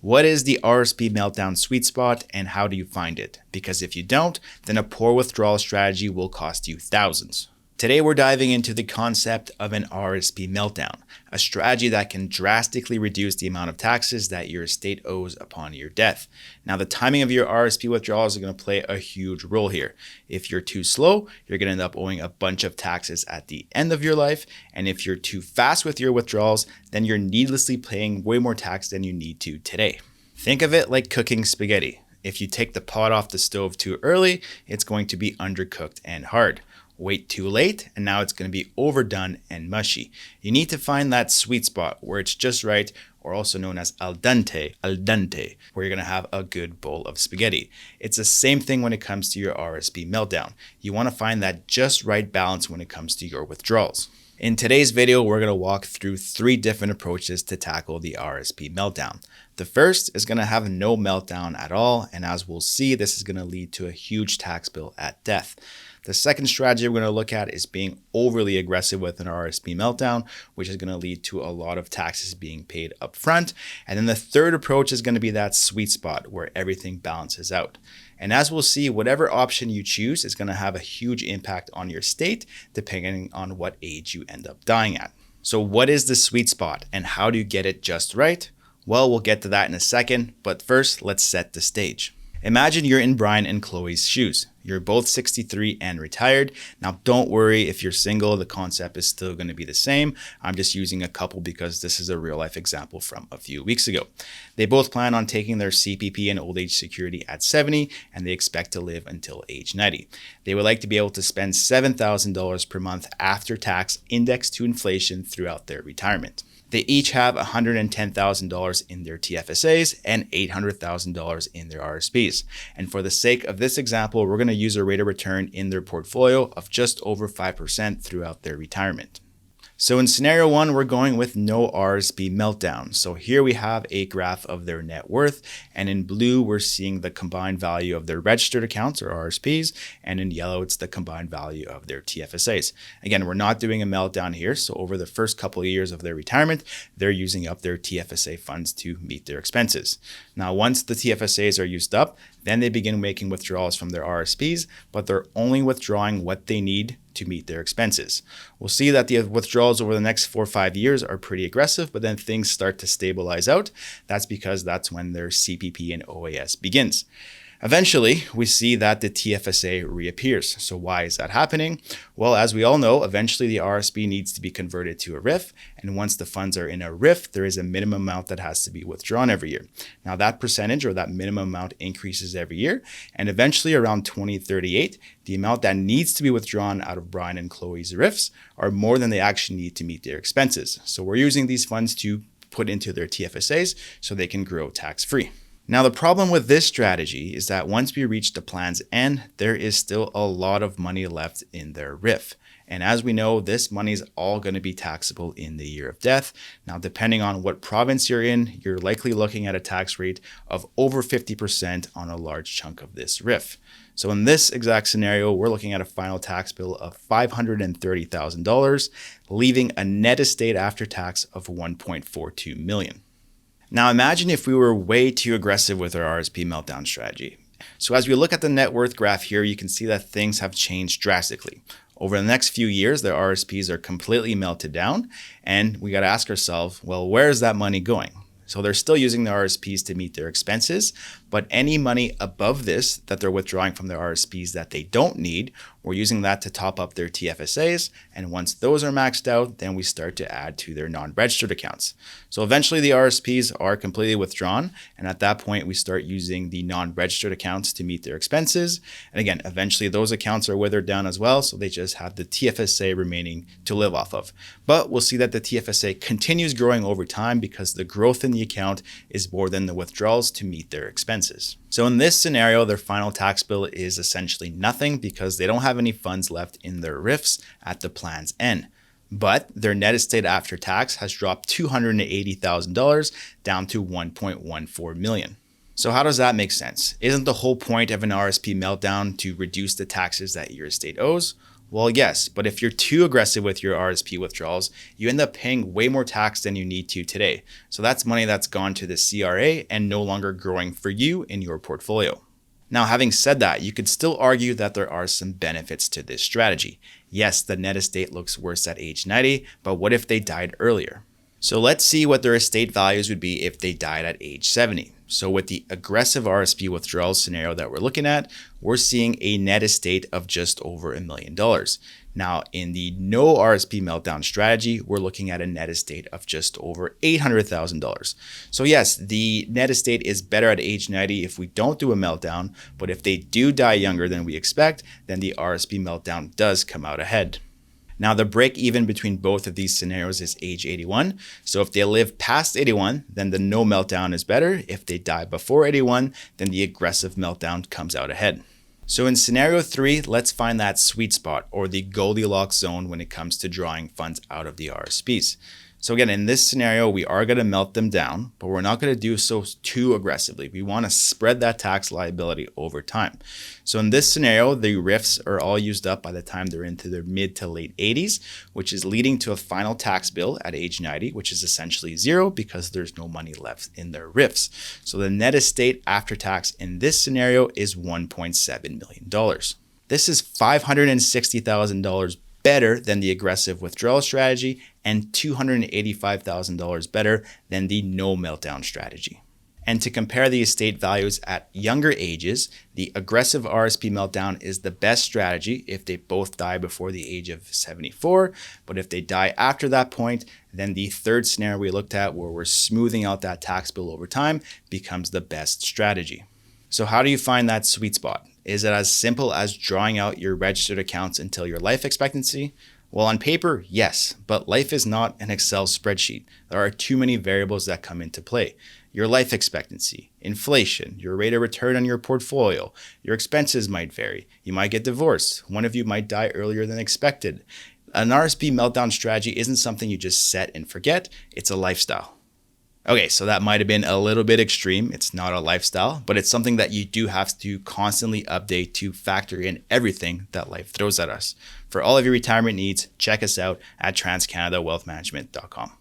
What is the RRSP Meltdown sweet spot and how do you find it? Because if you don't, then a poor withdrawal strategy will cost you thousands. Today we're diving into the concept of an RRSP meltdown, a strategy that can drastically reduce the amount of taxes that your estate owes upon your death. Now the timing of your RRSP withdrawals is going to play a huge role here. If you're too slow, you're going to end up owing a bunch of taxes at the end of your life. And if you're too fast with your withdrawals, then you're needlessly paying way more tax than you need to today. Think of it like cooking spaghetti. If you take the pot off the stove too early, it's going to be undercooked and hard. Wait too late, and now it's going to be overdone and mushy. You need to find that sweet spot where it's just right, or also known as al dente, where you're going to have a good bowl of spaghetti. It's the same thing when it comes to your RRSP meltdown. You want to find that just right balance when it comes to your withdrawals. In today's video, we're going to walk through 3 different approaches to tackle the RRSP meltdown. The first is going to have no meltdown at all, and as we'll see, this is going to lead to a huge tax bill at death. The second strategy we're going to look at is being overly aggressive with an RRSP meltdown, which is going to lead to a lot of taxes being paid up front. And then the third approach is going to be that sweet spot where everything balances out. And as we'll see, whatever option you choose is going to have a huge impact on your estate, depending on what age you end up dying at. So what is the sweet spot and how do you get it just right? Well, we'll get to that in a second, but first let's set the stage. Imagine you're in Brian and Chloe's shoes. You're both 63 and retired. Now, don't worry if you're single, the concept is still going to be the same. I'm just using a couple because this is a real life example from a few weeks ago. They both plan on taking their CPP and old age security at 70, and they expect to live until age 90. They would like to be able to spend $7,000 per month after tax indexed to inflation throughout their retirement. They each have $110,000 in their TFSAs and $800,000 in their RSPs. And for the sake of this example, we're going to use a rate of return in their portfolio of just over 5% throughout their retirement. So in scenario 1, we're going with no RRSP meltdown. So here we have a graph of their net worth, and in blue, we're seeing the combined value of their registered accounts or RRSPs, and in yellow, it's the combined value of their TFSAs. Again, we're not doing a meltdown here. So over the first couple of years of their retirement, they're using up their TFSA funds to meet their expenses. Now, once the TFSAs are used up, then they begin making withdrawals from their RRSPs, but they're only withdrawing what they need to meet their expenses. We'll see that the withdrawals over the next 4 or 5 years are pretty aggressive, but then things start to stabilize out. That's because that's when their CPP and OAS begins. Eventually, we see that the TFSA reappears. So why is that happening? Well, as we all know, eventually the RRSP needs to be converted to a RIF. And once the funds are in a RIF, there is a minimum amount that has to be withdrawn every year. Now that percentage or that minimum amount increases every year. And eventually around 2038, the amount that needs to be withdrawn out of Brian and Chloe's RIFs are more than they actually need to meet their expenses. So we're using these funds to put into their TFSAs so they can grow tax-free. Now, the problem with this strategy is that once we reach the plan's end, there is still a lot of money left in their RIF. And as we know, this money is all going to be taxable in the year of death. Now, depending on what province you're in, you're likely looking at a tax rate of over 50% on a large chunk of this RIF. So in this exact scenario, we're looking at a final tax bill of $530,000, leaving a net estate after tax of $1.42 million. Now imagine if we were way too aggressive with our RRSP meltdown strategy. So as we look at the net worth graph here, you can see that things have changed drastically. Over the next few years, their RRSPs are completely melted down, and we got to ask ourselves, well, where is that money going? So they're still using the RRSPs to meet their expenses, but any money above this that they're withdrawing from their RRSPs that they don't need, we're using that to top up their TFSAs. And once those are maxed out, then we start to add to their non-registered accounts. So eventually the RRSPs are completely withdrawn. And at that point, we start using the non-registered accounts to meet their expenses. And again, eventually those accounts are withered down as well. So they just have the TFSA remaining to live off of. But we'll see that the TFSA continues growing over time because the growth in the account is more than the withdrawals to meet their expenses. So in this scenario, their final tax bill is essentially nothing because they don't have any funds left in their RIFs at the plan's end. But their net estate after tax has dropped $280,000 down to $1.14 million. So how does that make sense? Isn't the whole point of an RRSP meltdown to reduce the taxes that your estate owes? Well, yes, but if you're too aggressive with your RSP withdrawals, you end up paying way more tax than you need to today. So that's money that's gone to the CRA and no longer growing for you in your portfolio. Now, having said that, you could still argue that there are some benefits to this strategy. Yes, the net estate looks worse at age 90, but what if they died earlier? So let's see what their estate values would be if they died at age 70. So with the aggressive RSP withdrawal scenario that we're looking at, we're seeing a net estate of just over $1 million. Now, in the no RSP meltdown strategy, we're looking at a net estate of just over $800,000. So yes, the net estate is better at age 90 if we don't do a meltdown, but if they do die younger than we expect, then the RSP meltdown does come out ahead. Now, the break even between both of these scenarios is age 81. So if they live past 81, then the no meltdown is better. If they die before 81, then the aggressive meltdown comes out ahead. So in scenario 3, let's find that sweet spot or the Goldilocks zone when it comes to drawing funds out of the RSPs. So again, in this scenario, we are going to melt them down, but we're not going to do so too aggressively. We want to spread that tax liability over time. So in this scenario, the RIFs are all used up by the time they're into their mid to late 80s, which is leading to a final tax bill at age 90, which is essentially zero because there's no money left in their RIFs. So the net estate after tax in this scenario is $1.7 million. This is $560,000 better than the aggressive withdrawal strategy and $285,000 better than the no meltdown strategy. And to compare the estate values at younger ages, the aggressive RSP meltdown is the best strategy if they both die before the age of 74. But if they die after that point, then the third scenario we looked at where we're smoothing out that tax bill over time becomes the best strategy. So how do you find that sweet spot? Is it as simple as drawing out your registered accounts until your life expectancy? Well, on paper, yes, but life is not an Excel spreadsheet. There are too many variables that come into play. Your life expectancy, inflation, your rate of return on your portfolio, your expenses might vary. You might get divorced. One of you might die earlier than expected. An RSP meltdown strategy isn't something you just set and forget. It's a lifestyle. Okay, so that might have been a little bit extreme. It's not a lifestyle, but it's something that you do have to constantly update to factor in everything that life throws at us. For all of your retirement needs, check us out at transcanadawealthmanagement.com.